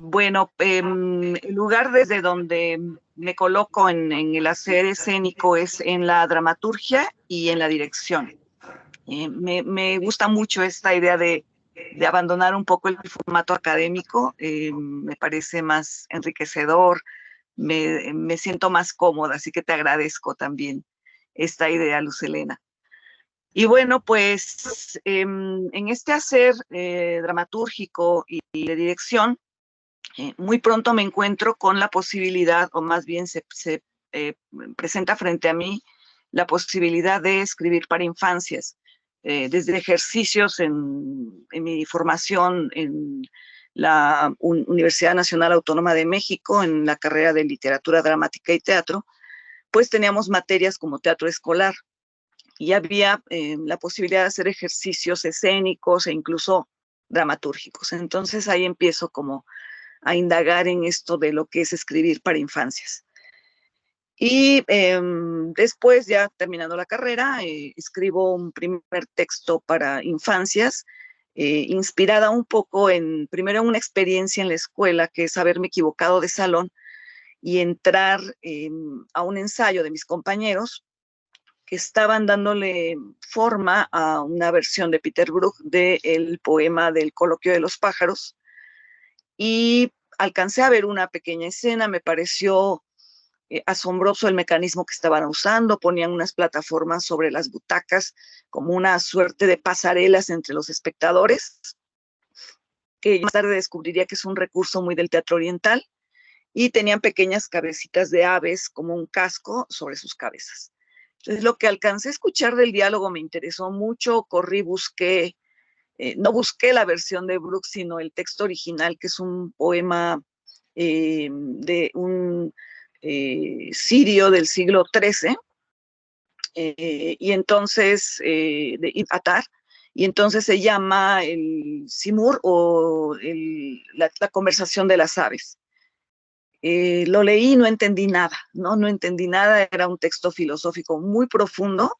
Bueno, el lugar desde donde me coloco en el hacer escénico es en la dramaturgia y en la dirección. Me gusta mucho esta idea de abandonar un poco el formato académico, me parece más enriquecedor, me siento más cómoda, así que te agradezco también esta idea, Lucelena. Y bueno, pues en este hacer dramatúrgico y de dirección, muy pronto me encuentro con la posibilidad, o más bien se presenta frente a mí la posibilidad de escribir para infancias, desde ejercicios en mi formación en la Universidad Nacional Autónoma de México, en la carrera de literatura dramática y teatro, pues teníamos materias como teatro escolar y había la posibilidad de hacer ejercicios escénicos e incluso dramatúrgicos. Entonces ahí empiezo como a indagar en esto de lo que es escribir para infancias. Y después, ya terminando la carrera, escribo un primer texto para infancias, inspirada un poco primero en una experiencia en la escuela, que es haberme equivocado de salón y entrar a un ensayo de mis compañeros que estaban dándole forma a una versión de Peter Brook del poema del Coloquio de los Pájaros, y alcancé a ver una pequeña escena. Me pareció asombroso el mecanismo que estaban usando. Ponían unas plataformas sobre las butacas como una suerte de pasarelas entre los espectadores, que más tarde descubriría que es un recurso muy del teatro oriental, y tenían pequeñas cabecitas de aves como un casco sobre sus cabezas. Entonces, lo que alcancé a escuchar del diálogo me interesó mucho. Corrí, busqué, no busqué la versión de Brooks, sino el texto original, que es un poema de un sirio del siglo XIII, y entonces, de Ibn Attar, y entonces se llama el Simur, o la conversación de las aves. Lo leí, no entendí nada, no entendí nada. Era un texto filosófico muy profundo.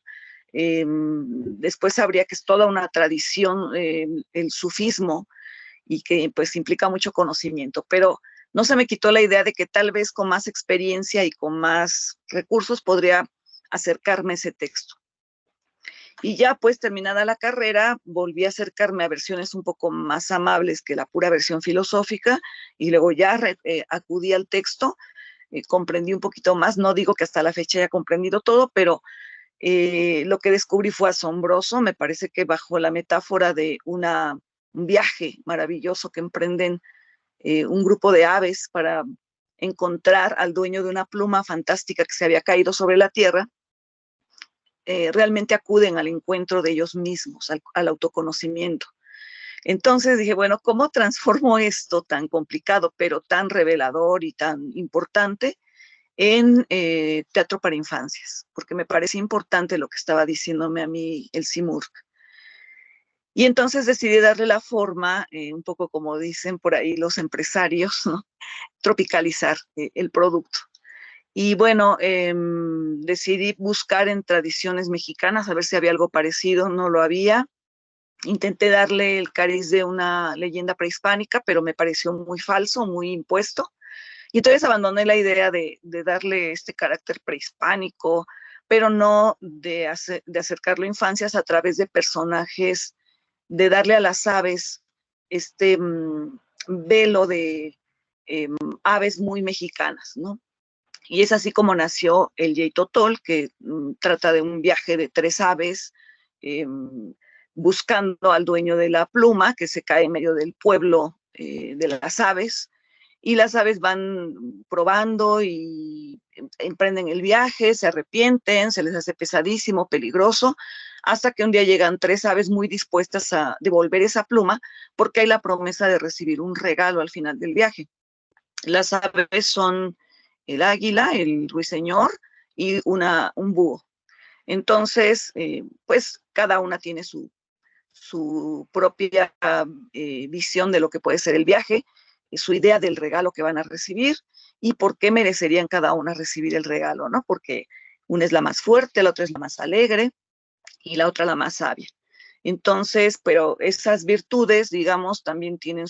Después sabría que es toda una tradición, el sufismo, y que pues implica mucho conocimiento, pero no se me quitó la idea de que tal vez con más experiencia y con más recursos podría acercarme a ese texto. Y ya pues terminada la carrera, volví a acercarme a versiones un poco más amables que la pura versión filosófica, y luego ya acudí al texto, comprendí un poquito más. No digo que hasta la fecha haya comprendido todo, pero lo que descubrí fue asombroso. Me parece que bajo la metáfora de un viaje maravilloso que emprenden un grupo de aves para encontrar al dueño de una pluma fantástica que se había caído sobre la tierra, realmente acuden al encuentro de ellos mismos, al autoconocimiento. Entonces dije, bueno, ¿cómo transformo esto tan complicado, pero tan revelador y tan importante, en teatro para infancias? Porque me parece importante lo que estaba diciéndome a mí el Simurg. Y entonces decidí darle la forma, un poco como dicen por ahí los empresarios, ¿no? Tropicalizar el producto. Y bueno, decidí buscar en tradiciones mexicanas a ver si había algo parecido. No lo había. Intenté darle el cariz de una leyenda prehispánica, pero me pareció muy falso, muy impuesto. Y entonces abandoné la idea de darle este carácter prehispánico, pero no de acercarlo a infancias a través de personajes, de darle a las aves este velo de aves muy mexicanas, ¿no? Y es así como nació el Yeitotol, que trata de un viaje de 3 aves buscando al dueño de la pluma, que se cae en medio del pueblo de las aves, y las aves van probando y emprenden el viaje, se arrepienten, se les hace pesadísimo, peligroso, hasta que un día llegan 3 aves muy dispuestas a devolver esa pluma, porque hay la promesa de recibir un regalo al final del viaje. Las aves son el águila, el ruiseñor y un búho. Entonces, pues cada una tiene su propia visión de lo que puede ser el viaje, su idea del regalo que van a recibir y por qué merecerían cada una recibir el regalo, ¿no? Porque una es la más fuerte, la otra es la más alegre y la otra la más sabia. Entonces, pero esas virtudes, digamos, también tienen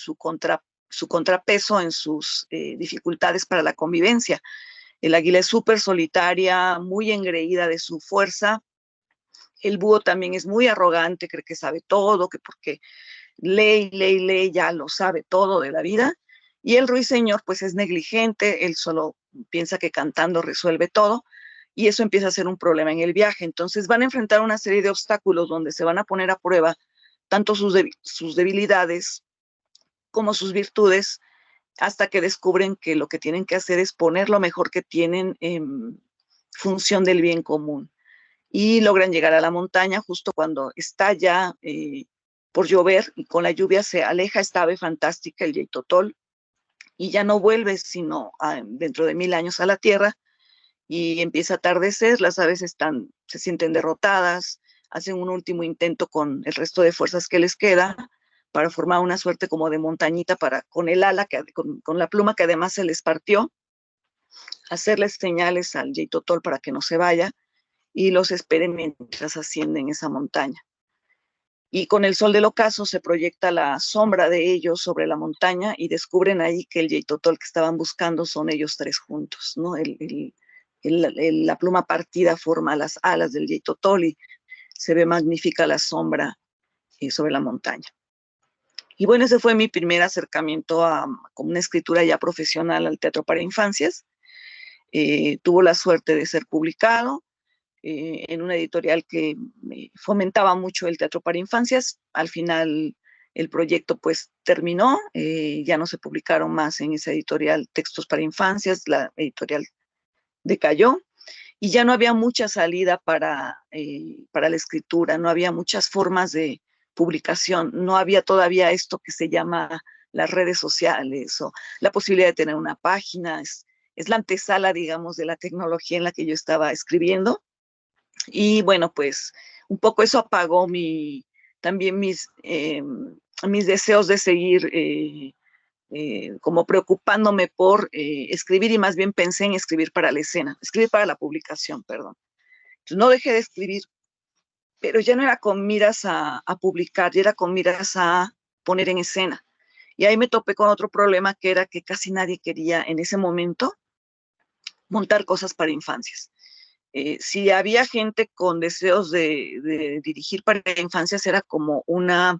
su contrapeso en sus dificultades para la convivencia. El águila es súper solitaria, muy engreída de su fuerza. El búho también es muy arrogante, cree que sabe todo, que porque lee, ya lo sabe todo de la vida. Y el ruiseñor pues es negligente, él solo piensa que cantando resuelve todo, y eso empieza a ser un problema en el viaje. Entonces van a enfrentar una serie de obstáculos donde se van a poner a prueba tanto sus debilidades como sus virtudes, hasta que descubren que lo que tienen que hacer es poner lo mejor que tienen en función del bien común. Y logran llegar a la montaña justo cuando está ya por llover, y con la lluvia se aleja esta ave fantástica, el yeitotol, y ya no vuelve sino dentro de 1000 años a la tierra, y empieza a atardecer, las aves se sienten derrotadas, hacen un último intento con el resto de fuerzas que les queda para formar una suerte como de montañita con el ala, con la pluma que además se les partió, hacerles señales al yeitotol para que no se vaya y los esperen mientras ascienden esa montaña. Y con el sol del ocaso se proyecta la sombra de ellos sobre la montaña y descubren ahí que el yeitotol que estaban buscando son ellos tres juntos, ¿no? La pluma partida forma las alas del yeitotol y se ve magnífica la sombra sobre la montaña. Y bueno, ese fue mi primer acercamiento con una escritura ya profesional al teatro para infancias. Tuvo la suerte de ser publicado en una editorial que fomentaba mucho el teatro para infancias. Al final el proyecto pues terminó, ya no se publicaron más en esa editorial textos para infancias, la editorial decayó y ya no había mucha salida para la escritura, no había muchas formas de publicación, no había todavía esto que se llama las redes sociales o la posibilidad de tener una página. Es la antesala, digamos, de la tecnología en la que yo estaba escribiendo. Y bueno, pues un poco eso apagó también mis deseos de seguir como preocupándome por escribir, y más bien pensé en escribir para la escena, escribir para la publicación, perdón. Entonces, no dejé de escribir, pero ya no era con miras a publicar, ya era con miras a poner en escena. Y ahí me topé con otro problema, que era que casi nadie quería en ese momento montar cosas para infancias. Si había gente con deseos de dirigir para infancias, era como una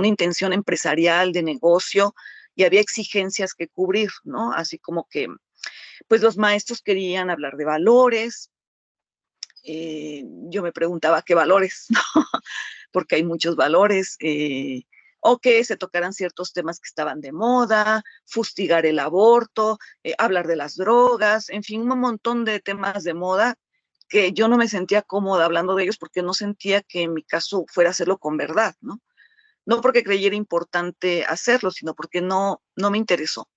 intención empresarial, de negocio, y había exigencias que cubrir, ¿no? Así como que, pues los maestros querían hablar de valores. Yo me preguntaba qué valores, ¿no? Porque hay muchos valores, o que se tocaran ciertos temas que estaban de moda, fustigar el aborto, hablar de las drogas, en fin, un montón de temas de moda que yo no me sentía cómoda hablando de ellos, porque no sentía que en mi caso fuera a hacerlo con verdad, ¿no? No porque creyera importante hacerlo, sino porque no me interesó.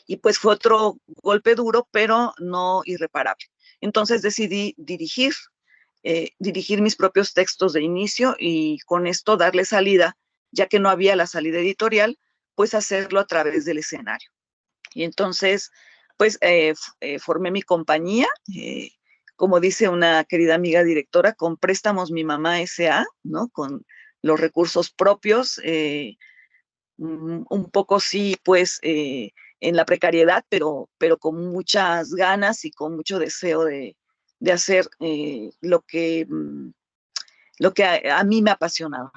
Y pues fue otro golpe duro, pero no irreparable. Entonces decidí dirigir mis propios textos de inicio, y con esto darle salida, ya que no había la salida editorial, pues hacerlo a través del escenario. Y entonces, pues formé mi compañía, como dice una querida amiga directora, con Préstamos Mi Mamá S.A., ¿no? Con los recursos propios, un poco sí, pues, en la precariedad, pero con muchas ganas y con mucho deseo de hacer lo que a mí me apasionaba.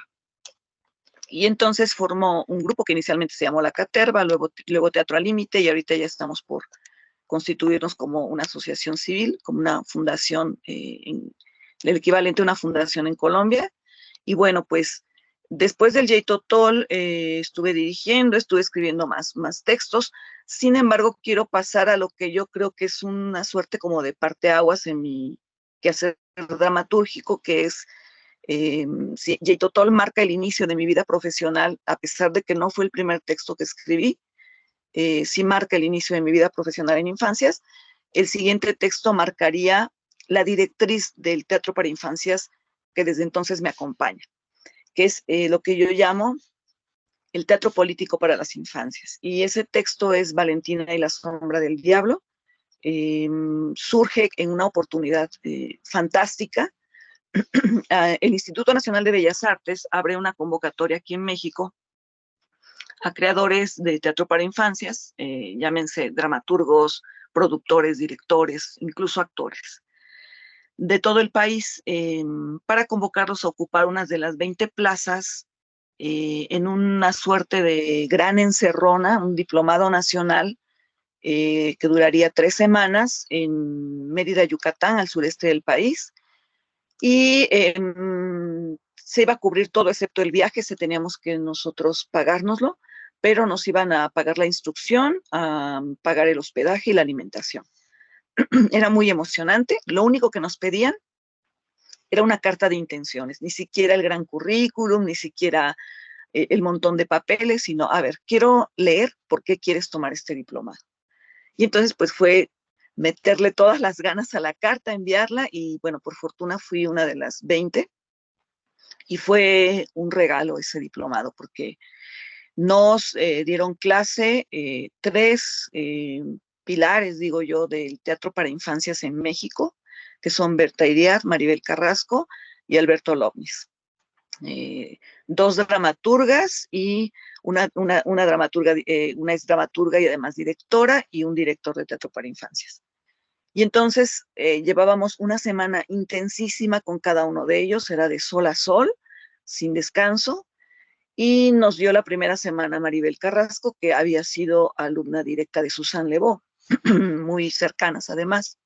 Y entonces formó un grupo que inicialmente se llamó La Caterva, luego Teatro al Límite, y ahorita ya estamos por constituirnos como una asociación civil, como una fundación, el equivalente a una fundación en Colombia. Y bueno, pues después del yeitotol estuve dirigiendo, estuve escribiendo más textos. Sin embargo, quiero pasar a lo que yo creo que es una suerte como de parteaguas en mi quehacer dramatúrgico, que es yeitotol marca el inicio de mi vida profesional, a pesar de que no fue el primer texto que escribí. Sí marca el inicio de mi vida profesional en infancias. El siguiente texto marcaría la directriz del teatro para infancias que desde entonces me acompaña, que es lo que yo llamo el teatro político para las infancias. Y ese texto es Valentina y la sombra del diablo. Surge en una oportunidad fantástica. El Instituto Nacional de Bellas Artes abre una convocatoria aquí en México a creadores de teatro para infancias, llámense dramaturgos, productores, directores, incluso actores, de todo el país, para convocarlos a ocupar unas de las 20 plazas en una suerte de gran encerrona, un diplomado nacional que duraría 3 semanas en Mérida, Yucatán, al sureste del país. Y se iba a cubrir todo excepto el viaje, se teníamos que nosotros pagárnoslo, pero nos iban a pagar la instrucción, a pagar el hospedaje y la alimentación. Era muy emocionante. Lo único que nos pedían era una carta de intenciones, ni siquiera el gran currículum, ni siquiera el montón de papeles, sino, a ver, quiero leer por qué quieres tomar este diplomado. Y entonces, pues fue meterle todas las ganas a la carta, enviarla, y bueno, por fortuna fui una de las 20, y fue un regalo ese diplomado, porque nos dieron clase 3 pilares, digo yo, del teatro para infancias en México, que son Berta Iriart, Maribel Carrasco y Alberto Lobnis. 2 dramaturgas y una dramaturga, una es dramaturga y además directora, y un director de teatro para infancias. Y entonces llevábamos una semana intensísima con cada uno de ellos, era de sol a sol, sin descanso, y nos dio la primera semana Maribel Carrasco, que había sido alumna directa de Susan Levaux, muy cercanas además.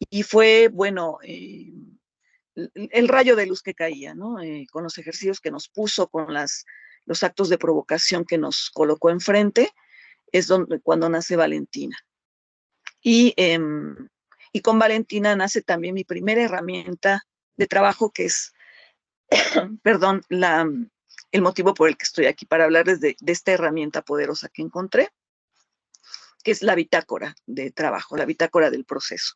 Y fue, bueno, el rayo de luz que caía, ¿no? Con los ejercicios que nos puso, con los actos de provocación que nos colocó enfrente, es cuando nace Valentina. Y, y con Valentina nace también mi primera herramienta de trabajo, que es, perdón, el motivo por el que estoy aquí, para hablarles de esta herramienta poderosa que encontré, que es la bitácora de trabajo, la bitácora del proceso.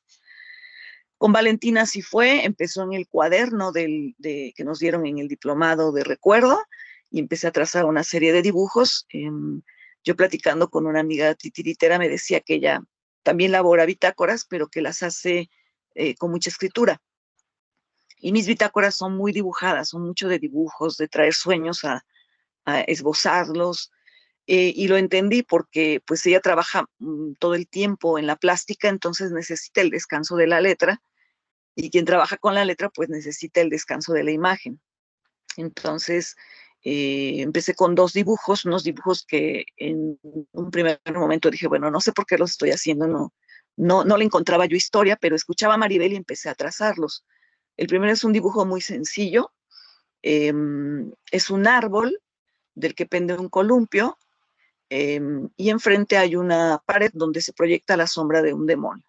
Con Valentina sí fue, empezó en el cuaderno que nos dieron en el diplomado de recuerdo, y empecé a trazar una serie de dibujos. Yo platicando con una amiga titiritera me decía que ella también elabora bitácoras, pero que las hace con mucha escritura. Y mis bitácoras son muy dibujadas, son mucho de dibujos, de traer sueños a esbozarlos. Y lo entendí porque pues ella trabaja todo el tiempo en la plástica, entonces necesita el descanso de la letra, y quien trabaja con la letra pues necesita el descanso de la imagen. Entonces empecé con 2 dibujos, unos dibujos que en un primer momento dije, bueno, no sé por qué los estoy haciendo, no le encontraba yo historia, pero escuchaba a Maribel y empecé a trazarlos. El primero es un dibujo muy sencillo, es un árbol del que pende un columpio, y enfrente hay una pared donde se proyecta la sombra de un demonio.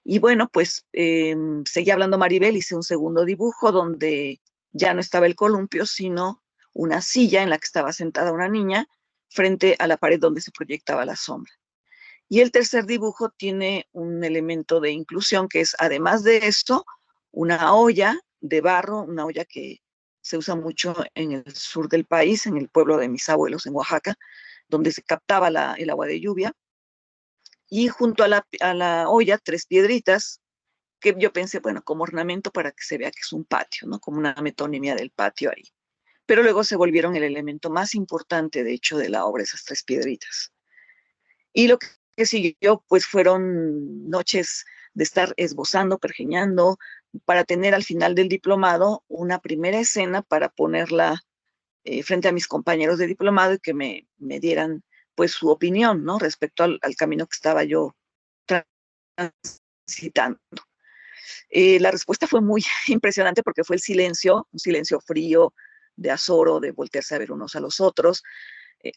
Y bueno, pues seguí hablando Maribel, hice un segundo dibujo donde ya no estaba el columpio, sino una silla en la que estaba sentada una niña frente a la pared donde se proyectaba la sombra. Y el tercer dibujo tiene un elemento de inclusión, que es, además de esto, una olla de barro, una olla que se usa mucho en el sur del país, en el pueblo de mis abuelos, en Oaxaca, donde se captaba el agua de lluvia. Y junto a la olla, 3 piedritas, que yo pensé, bueno, como ornamento para que se vea que es un patio, ¿no? Como una metonimia del patio ahí. Pero luego se volvieron el elemento más importante, de hecho, de la obra, esas 3 piedritas. Y lo que siguió, pues fueron noches de estar esbozando, pergeñando, para tener al final del diplomado una primera escena para ponerla frente a mis compañeros de diplomado y que me dieran pues su opinión, ¿no? Respecto al camino que estaba yo transitando. La respuesta fue muy impresionante porque fue el silencio, un silencio frío, de azoro, de voltearse a ver unos a los otros.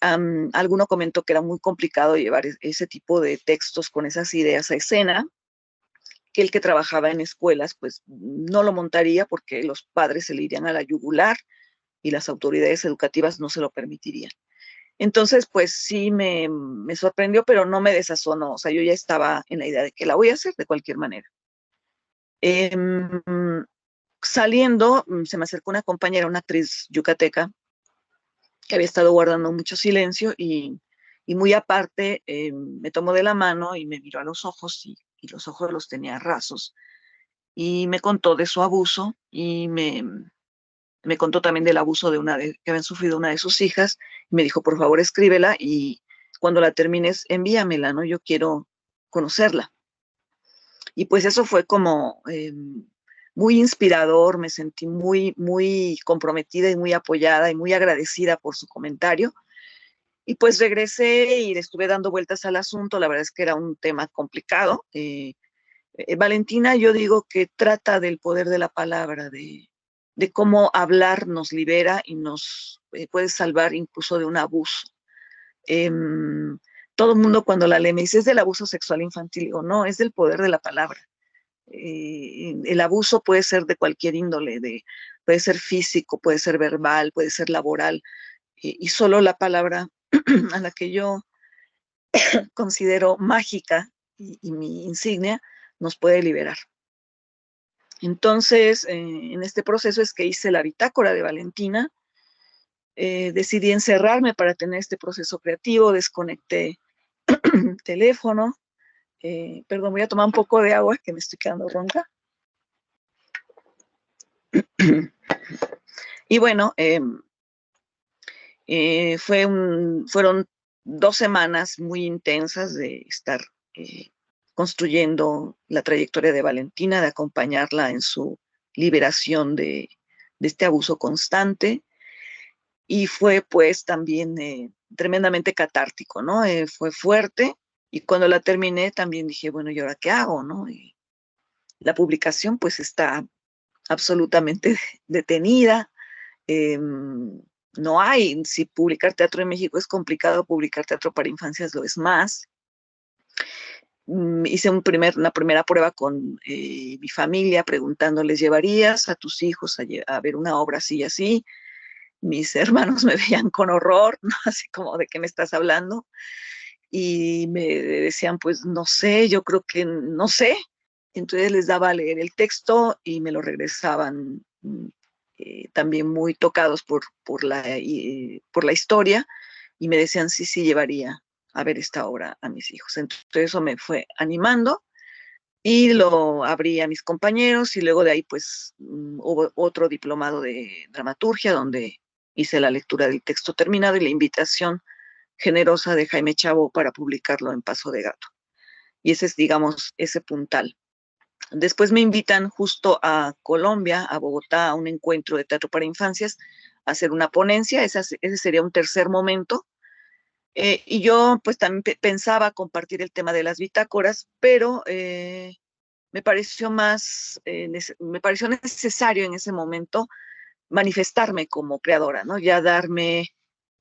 Alguno comentó que era muy complicado llevar ese tipo de textos con esas ideas a escena, que el que trabajaba en escuelas pues no lo montaría porque los padres se le irían a la yugular y las autoridades educativas no se lo permitirían. Entonces, pues sí me sorprendió, pero no me desazonó. O sea, yo ya estaba en la idea de que la voy a hacer de cualquier manera. Saliendo, se me acercó una compañera, una actriz yucateca, que había estado guardando mucho silencio y muy aparte me tomó de la mano y me miró a los ojos, y los ojos los tenía rasos, y me contó de su abuso y me me contó también del abuso que habían sufrido una de sus hijas, y me dijo, por favor, escríbela y cuando la termines, envíamela, ¿no? Yo quiero conocerla. Y pues eso fue como muy inspirador, me sentí muy, muy comprometida y muy apoyada y muy agradecida por su comentario. Y pues regresé y le estuve dando vueltas al asunto, la verdad es que era un tema complicado. Valentina, yo digo que trata del poder de la palabra, de cómo hablar nos libera y nos puede salvar incluso de un abuso. Eh, Todo el mundo cuando la lee me dice, es del abuso sexual infantil, o no, es del poder de la palabra. El abuso puede ser de cualquier índole, puede ser físico, puede ser verbal, puede ser laboral, y solo la palabra a la que yo considero mágica y mi insignia nos puede liberar. Entonces, en este proceso es que hice la bitácora de Valentina, decidí encerrarme para tener este proceso creativo, desconecté el teléfono, perdón, voy a tomar un poco de agua que me estoy quedando ronca. Y bueno, fueron 2 semanas muy intensas de estar construyendo la trayectoria de Valentina, de acompañarla en su liberación de este abuso constante. Y fue pues también tremendamente catártico, ¿no? Fue fuerte. Y cuando la terminé también dije, bueno, ¿y ahora qué hago, no? Y la publicación pues está absolutamente detenida. No hay, si publicar teatro en México es complicado, publicar teatro para infancias lo es más. Hice una primera prueba con mi familia, preguntándoles, ¿llevarías a tus hijos a ver una obra así y así? Mis hermanos me veían con horror, ¿no? Así como, ¿de qué me estás hablando? Y me decían, pues no sé, yo creo que no sé. Entonces les daba a leer el texto y me lo regresaban también muy tocados por la historia, y me decían, sí, sí, llevaría a ver esta obra a mis hijos. Entonces eso me fue animando y lo abrí a mis compañeros, y luego de ahí pues hubo otro diplomado de dramaturgia donde hice la lectura del texto terminado y la invitación generosa de Jaime Chavo para publicarlo en Paso de Gato. Y ese es, digamos, ese puntal. Después me invitan justo a Colombia, a Bogotá, a un encuentro de teatro para infancias, a hacer una ponencia. Ese sería un tercer momento. Y yo pues también pensaba compartir el tema de las bitácoras, pero me pareció me pareció necesario en ese momento manifestarme como creadora, ¿no? Ya darme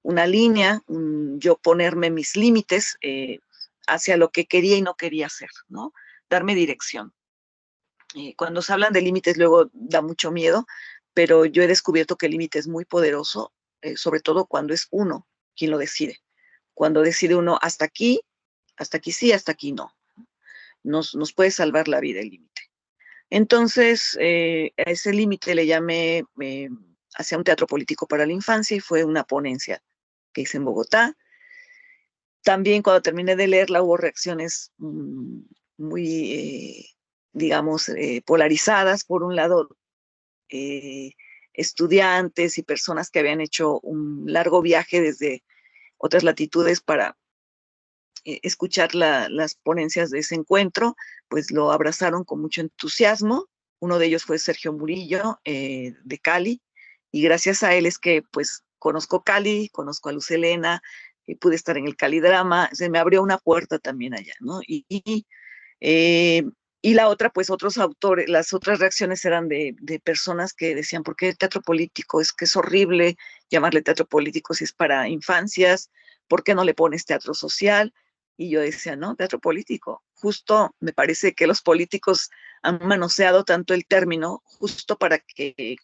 una línea, yo ponerme mis límites hacia lo que quería y no quería hacer, ¿no? Darme dirección. Cuando se hablan de límites luego da mucho miedo, pero yo he descubierto que el límite es muy poderoso, sobre todo cuando es uno quien lo decide. Cuando decide uno hasta aquí sí, hasta aquí no. Nos puede salvar la vida el límite. Entonces, a ese límite le llamé hacia un teatro político para la infancia, y fue una ponencia que hice en Bogotá. También cuando terminé de leerla hubo reacciones muy, digamos, polarizadas. Por un lado, eh, estudiantes y personas que habían hecho un largo viaje desde otras latitudes para escuchar las ponencias de ese encuentro, pues lo abrazaron con mucho entusiasmo. Uno de ellos fue Sergio Murillo, de Cali, y gracias a él es que pues conozco Cali, conozco a Luz Helena, pude estar en el Cali Drama, se me abrió una puerta también allá, ¿no? Eh, y la otra, pues otros autores, las otras reacciones eran de personas que decían, ¿por qué teatro político? Es que es horrible llamarle teatro político si es para infancias, ¿por qué no le pones teatro social? Y yo decía, no, teatro político. Justo me parece que los políticos han manoseado tanto el término justo para que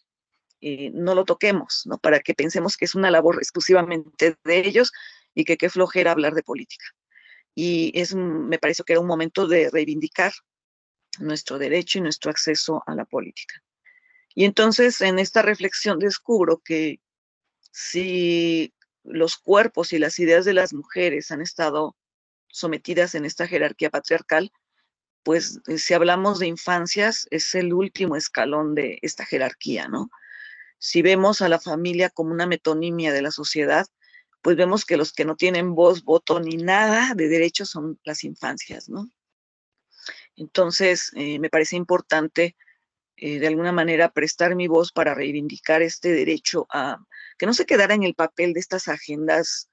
no lo toquemos, ¿no? Para que pensemos que es una labor exclusivamente de ellos y que qué flojera hablar de política. Y me pareció que era un momento de reivindicar nuestro derecho y nuestro acceso a la política. Y entonces en esta reflexión descubro que si los cuerpos y las ideas de las mujeres han estado sometidas en esta jerarquía patriarcal, pues si hablamos de infancias es el último escalón de esta jerarquía, ¿no? Si vemos a la familia como una metonimia de la sociedad, pues vemos que los que no tienen voz, voto ni nada de derechos son las infancias, ¿no? Entonces, me parece importante de alguna manera prestar mi voz para reivindicar este derecho a que no se quedara en el papel de estas agendas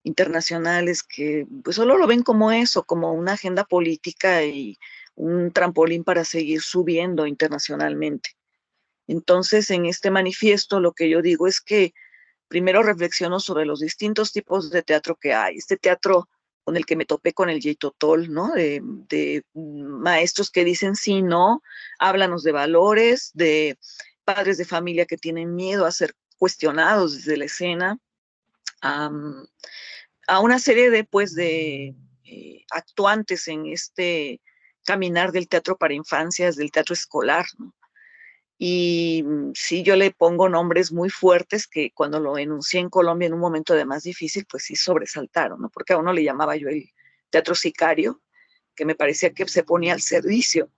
internacionales que pues solo lo ven como eso, como una agenda política y un trampolín para seguir subiendo internacionalmente. Entonces, en este manifiesto lo que yo digo es que primero reflexiono sobre los distintos tipos de teatro que hay. Este teatro con el que me topé con el Yeitotol, ¿no? De maestros que dicen sí, no, háblanos de valores, de padres de familia que tienen miedo a ser cuestionados desde la escena, a una serie de, pues, de actuantes en este caminar del teatro para infancias, del teatro escolar, ¿no? Y sí, yo le pongo nombres muy fuertes que cuando lo enuncié en Colombia en un momento de más difícil, pues sí sobresaltaron, ¿no? Porque a uno le llamaba yo el teatro sicario, que me parecía que se ponía al servicio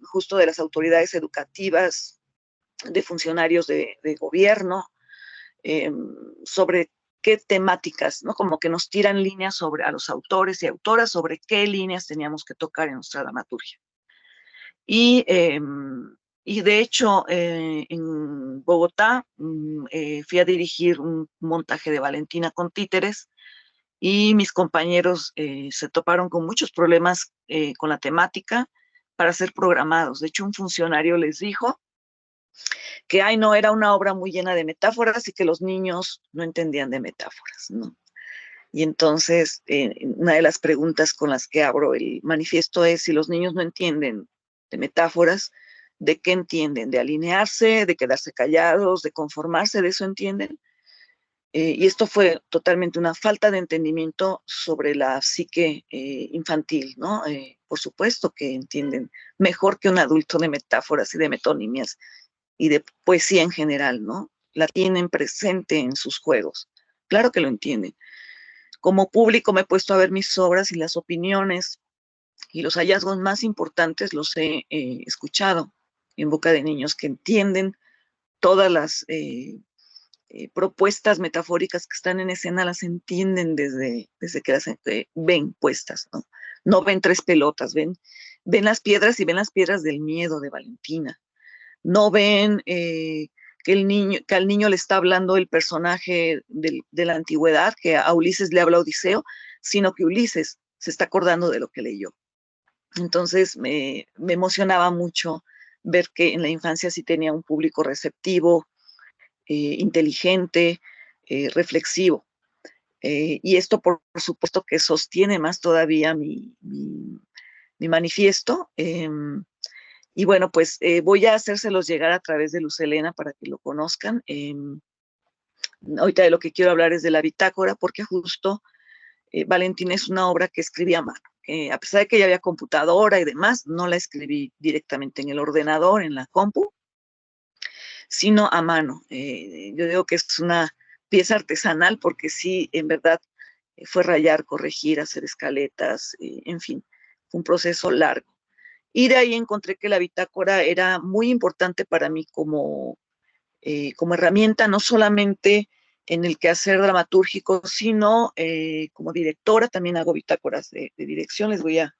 justo de las autoridades educativas, de funcionarios de gobierno, eh, sobre qué temáticas, ¿no? Como que nos tiran líneas sobre a los autores y autoras sobre qué líneas teníamos que tocar en nuestra dramaturgia. Y, y de hecho, en Bogotá fui a dirigir un montaje de Valentina con títeres y mis compañeros se toparon con muchos problemas con la temática para ser programados. De hecho, un funcionario les dijo que ay, no, era una obra muy llena de metáforas y que los niños no entendían de metáforas, ¿no? Y entonces, una de las preguntas con las que abro el manifiesto es si los niños no entienden de metáforas, ¿de qué entienden? ¿De alinearse, de quedarse callados, de conformarse? ¿De eso entienden? Y esto fue totalmente una falta de entendimiento sobre la psique infantil, ¿no? Por supuesto que entienden mejor que un adulto de metáforas y de metonimias y de poesía en general, ¿no? La tienen presente en sus juegos. Claro que lo entienden. Como público me he puesto a ver mis obras y las opiniones y los hallazgos más importantes los he escuchado en boca de niños que entienden todas las propuestas metafóricas que están en escena, las entienden desde que las ven puestas, ¿no? No ven tres pelotas, ven las piedras y ven las piedras del miedo de Valentina. No ven que al niño le está hablando el personaje de la antigüedad, que a Ulises le habla Odiseo, sino que Ulises se está acordando de lo que leyó. Entonces me emocionaba mucho ver que en la infancia sí tenía un público receptivo, inteligente, reflexivo. Y esto, por supuesto, que sostiene más todavía mi manifiesto. Y bueno, pues voy a hacérselos llegar a través de Luz Helena para que lo conozcan. Ahorita de lo que quiero hablar es de la bitácora, porque justo Valentín es una obra que escribí a mano. A pesar de que ya había computadora y demás, no la escribí directamente en el ordenador, en la compu, sino a mano. Yo digo que es una pieza artesanal porque sí, en verdad, fue rayar, corregir, hacer escaletas, en fin, fue un proceso largo. Y de ahí encontré que la bitácora era muy importante para mí como herramienta, no solamente en el quehacer dramatúrgico, sino como directora, también hago bitácoras de dirección. Les voy a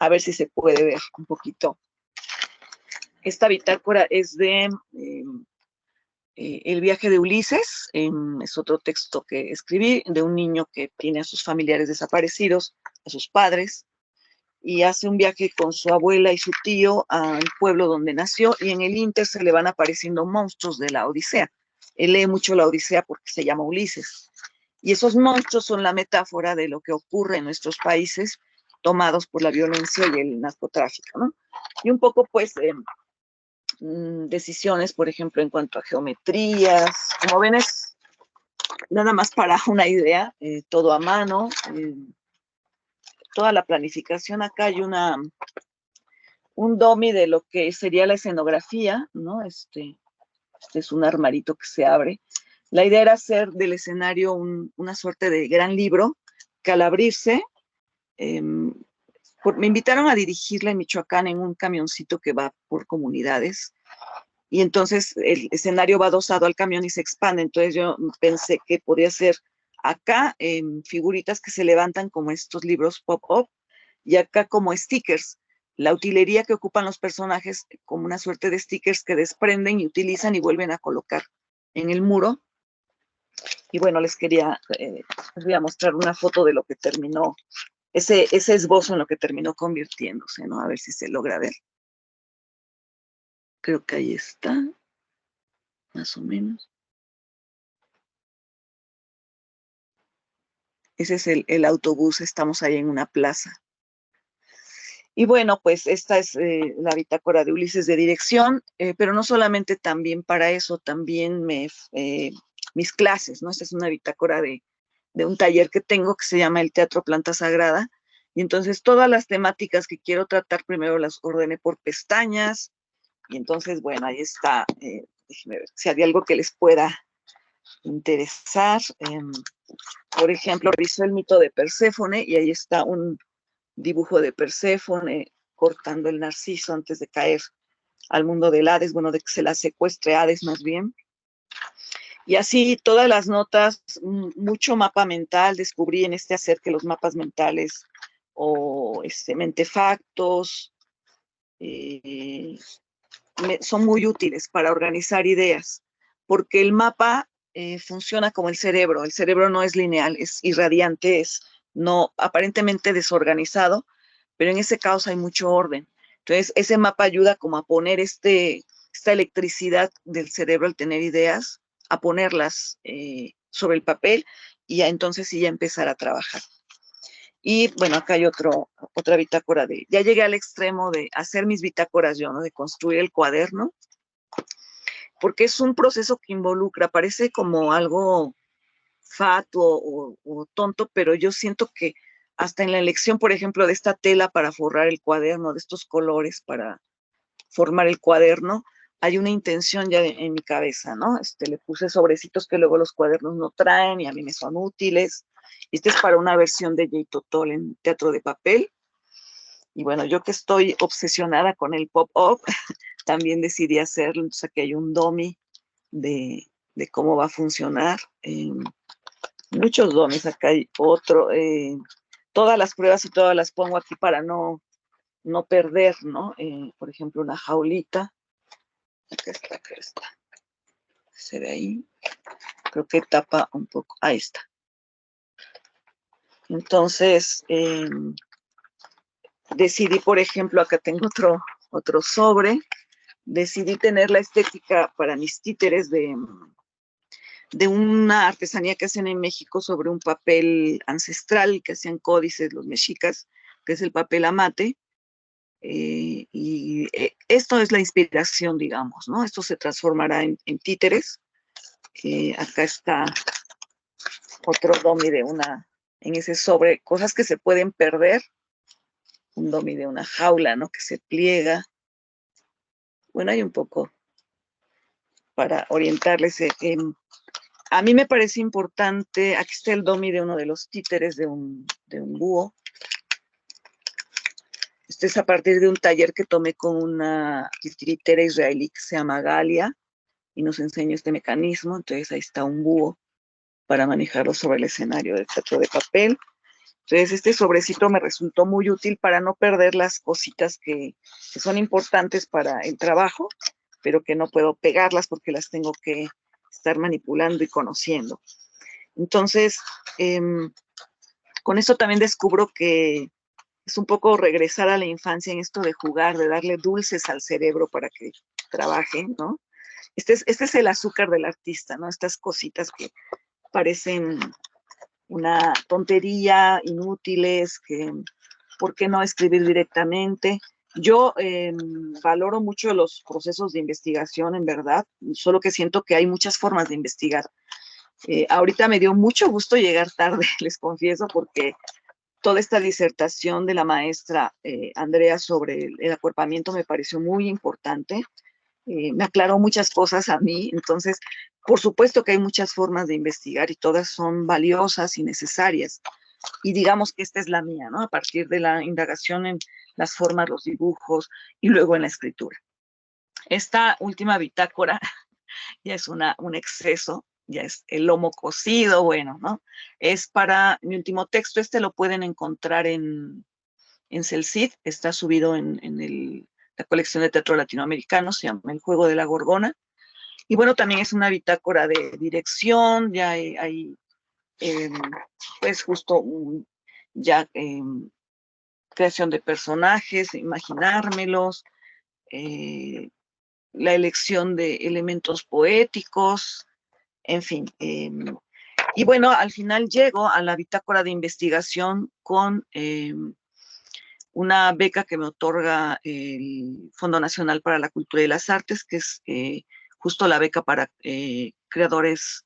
ver si se puede ver un poquito. Esta bitácora es de El viaje de Ulises, es otro texto que escribí de un niño que tiene a sus familiares desaparecidos, a sus padres, y hace un viaje con su abuela y su tío al pueblo donde nació, y en el Inter se le van apareciendo monstruos de la Odisea. Él lee mucho la Odisea porque se llama Ulises. Y esos monstruos son la metáfora de lo que ocurre en nuestros países tomados por la violencia y el narcotráfico, ¿no? Y un poco, pues, decisiones, por ejemplo, en cuanto a geometrías. Como ven, es nada más para una idea, todo a mano, toda la planificación. Acá hay un domi de lo que sería la escenografía, ¿no? Este es un armarito que se abre. La idea era hacer del escenario una suerte de gran libro que al abrirse, me invitaron a dirigirla en Michoacán en un camioncito que va por comunidades y entonces el escenario va adosado al camión y se expande. Entonces yo pensé que podía ser acá figuritas que se levantan como estos libros pop-up y acá como stickers. La utilería que ocupan los personajes como una suerte de stickers que desprenden y utilizan y vuelven a colocar en el muro. Y bueno, les voy a mostrar una foto de lo que terminó, ese esbozo en lo que terminó convirtiéndose, ¿no? A ver si se logra ver. Creo que ahí está, más o menos. Ese es el autobús, estamos ahí en una plaza. Y bueno, pues esta es la bitácora de Ulises de dirección, pero no solamente también para eso, también mis clases, ¿no? Esta es una bitácora de un taller que tengo que se llama el Teatro Planta Sagrada, y entonces todas las temáticas que quiero tratar primero las ordené por pestañas, y entonces, bueno, ahí está, déjenme ver si hay algo que les pueda interesar. Por ejemplo, revisó el mito de Perséfone, y ahí está un dibujo de Perséfone cortando el narciso antes de caer al mundo del Hades, bueno, de que se la secuestre Hades más bien. Y así todas las notas, mucho mapa mental, descubrí en este hacer que los mapas mentales o mentefactos son muy útiles para organizar ideas, porque el mapa funciona como el cerebro no es lineal, es irradiante, es no aparentemente desorganizado, pero en ese caos hay mucho orden. Entonces, ese mapa ayuda como a poner esta electricidad del cerebro al tener ideas, a ponerlas sobre el papel y entonces sí ya empezar a trabajar. Y bueno, acá hay otra bitácora ya llegué al extremo de hacer mis bitácoras yo, ¿no? De construir el cuaderno, porque es un proceso que involucra, parece como algo fatuo o tonto, pero yo siento que hasta en la elección, por ejemplo, de esta tela para forrar el cuaderno, de estos colores para formar el cuaderno, hay una intención ya en mi cabeza, ¿no? Le puse sobrecitos que luego los cuadernos no traen y a mí me son útiles. Este es para una versión de Jay Totol en teatro de papel. Y bueno, yo que estoy obsesionada con el pop-up, también decidí hacerlo. Entonces aquí hay un dummy de cómo va a funcionar. Muchos dummies, acá hay otro. Todas las pruebas y todas las pongo aquí para no perder, ¿no? Por ejemplo, una jaulita. Acá está. Se ve ahí. Creo que tapa un poco. Ahí está. Entonces, decidí, por ejemplo, acá tengo otro sobre. Decidí tener la estética para mis títeres de una artesanía que hacen en México sobre un papel ancestral que hacían códices los mexicas, que es el papel amate. Y esto es la inspiración, digamos, ¿no? Esto se transformará en títeres. Acá está otro domi en ese sobre, cosas que se pueden perder, un domi de una jaula, ¿no? Que se pliega. Bueno, hay un poco para orientarles. A mí me parece importante, aquí está el domi de uno de los títeres de un búho. Este es a partir de un taller que tomé con una titiritera israelí que se llama Galia y nos enseñó este mecanismo. Entonces ahí está un búho para manejarlo sobre el escenario del teatro de papel. Entonces este sobrecito me resultó muy útil para no perder las cositas que son importantes para el trabajo, pero que no puedo pegarlas porque las tengo que estar manipulando y conociendo. Entonces, con esto también descubro que es un poco regresar a la infancia en esto de jugar, de darle dulces al cerebro para que trabaje, ¿no? Este es el azúcar del artista, ¿no? Estas cositas que parecen una tontería, inútiles, que ¿por qué no escribir directamente? Yo valoro mucho los procesos de investigación, en verdad, solo que siento que hay muchas formas de investigar. Ahorita me dio mucho gusto llegar tarde, les confieso, porque toda esta disertación de la maestra Andrea sobre el acuerpamiento me pareció muy importante. Me aclaró muchas cosas a mí, entonces, por supuesto que hay muchas formas de investigar y todas son valiosas y necesarias. Y digamos que esta es la mía, ¿no? A partir de la indagación en las formas, los dibujos y luego en la escritura. Esta última bitácora ya es un exceso, ya es el lomo cocido, bueno, ¿no? Es para mi último texto, lo pueden encontrar en Celcid, está subido en la colección de teatro latinoamericano, se llama El juego de la Gorgona. Y bueno, también es una bitácora de dirección, ya hay pues justo ya creación de personajes, imaginármelos, la elección de elementos poéticos, en fin. Y bueno, al final llego a la bitácora de investigación con una beca que me otorga el Fondo Nacional para la Cultura y las Artes, que es justo la beca para creadores,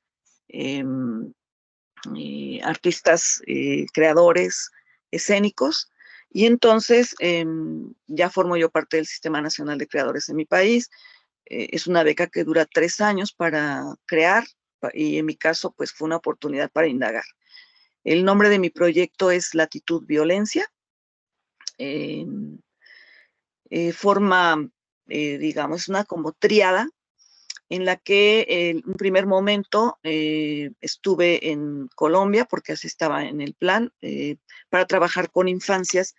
artistas, creadores escénicos. Y entonces ya formo yo parte del Sistema Nacional de Creadores en mi país. Es una beca que dura 3 años para crear, y en mi caso pues fue una oportunidad para indagar. El nombre de mi proyecto es Latitud Violencia. Forma, digamos, una como tríada en la que en un primer momento estuve en Colombia, porque así estaba en el plan, para trabajar con infancias.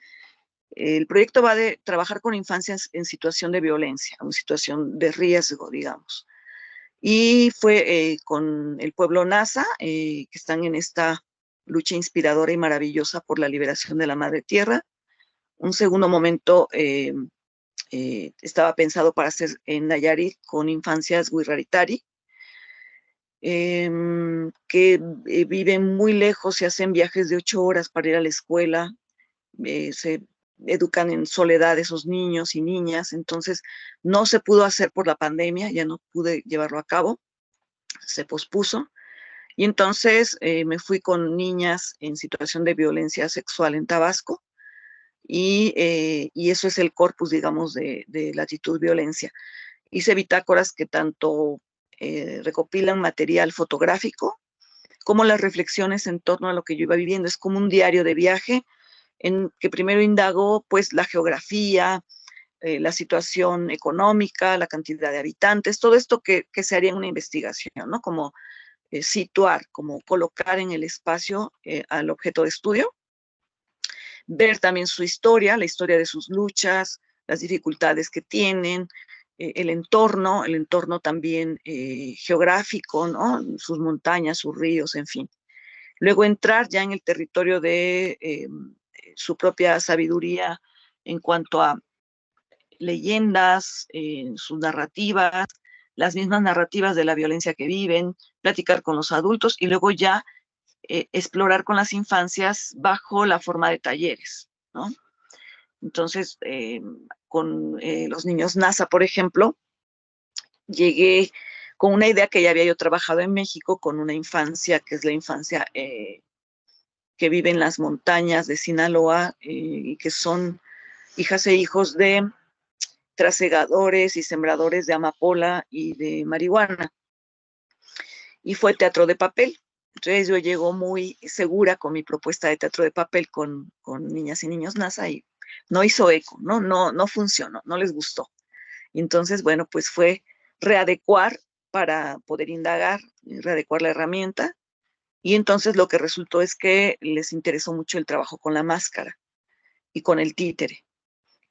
El proyecto va de trabajar con infancias en situación de violencia, en situación de riesgo, digamos. Y fue con el pueblo Nasa, que están en esta lucha inspiradora y maravillosa por la liberación de la Madre Tierra. Un segundo momento estaba pensado para hacer en Nayarit con infancias Wirraritari, que viven muy lejos, se hacen viajes de 8 horas para ir a la escuela, se educan en soledad esos niños y niñas. Entonces no se pudo hacer por la pandemia, ya no pude llevarlo a cabo, se pospuso. Y entonces me fui con niñas en situación de violencia sexual en Tabasco, y eso es el corpus, digamos, de Latitud Violencia. Hice bitácoras que tanto recopilan material fotográfico como las reflexiones en torno a lo que yo iba viviendo. Es como un diario de viaje en que primero indago pues la geografía, la situación económica, la cantidad de habitantes, todo esto que se haría en una investigación, ¿no? Como situar, como colocar en el espacio al objeto de estudio, ver también su historia, la historia de sus luchas, las dificultades que tienen, el entorno también geográfico, ¿no? Sus montañas, sus ríos, en fin. Luego entrar ya en el territorio de su propia sabiduría en cuanto a leyendas, sus narrativas, las mismas narrativas de la violencia que viven, platicar con los adultos y luego ya explorar con las infancias bajo la forma de talleres, ¿no? Entonces, con los niños NASA, por ejemplo, llegué con una idea que ya había yo trabajado en México, con una infancia que es la infancia que vive en las montañas de Sinaloa, y que son hijas e hijos de trasegadores y sembradores de amapola y de marihuana. Y fue teatro de papel. Entonces yo llego muy segura con mi propuesta de teatro de papel con niñas y niños NASA, y no hizo eco, no funcionó, no les gustó. Y entonces, bueno, pues fue readecuar para poder indagar, readecuar la herramienta. Y entonces lo que resultó es que les interesó mucho el trabajo con la máscara y con el títere.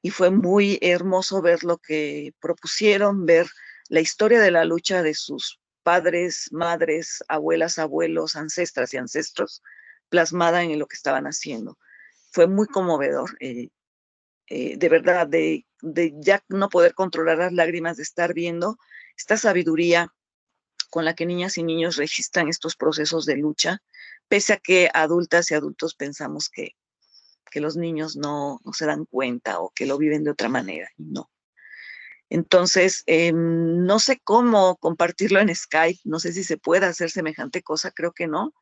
Y fue muy hermoso ver lo que propusieron, ver la historia de la lucha de sus padres, madres, abuelas, abuelos, ancestras y ancestros, plasmada en lo que estaban haciendo. Fue muy conmovedor, de verdad, de ya no poder controlar las lágrimas, de estar viendo esta sabiduría con la que niñas y niños registran estos procesos de lucha, pese a que adultas y adultos pensamos que los niños no se dan cuenta o que lo viven de otra manera, y no. Entonces, no sé cómo compartirlo en Skype, no sé si se puede hacer semejante cosa, creo que no,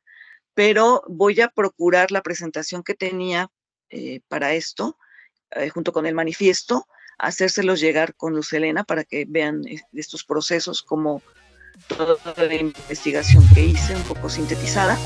pero voy a procurar la presentación que tenía para esto, junto con el manifiesto, hacérselos llegar con Luz Helena para que vean estos procesos, como toda la investigación que hice, un poco sintetizada,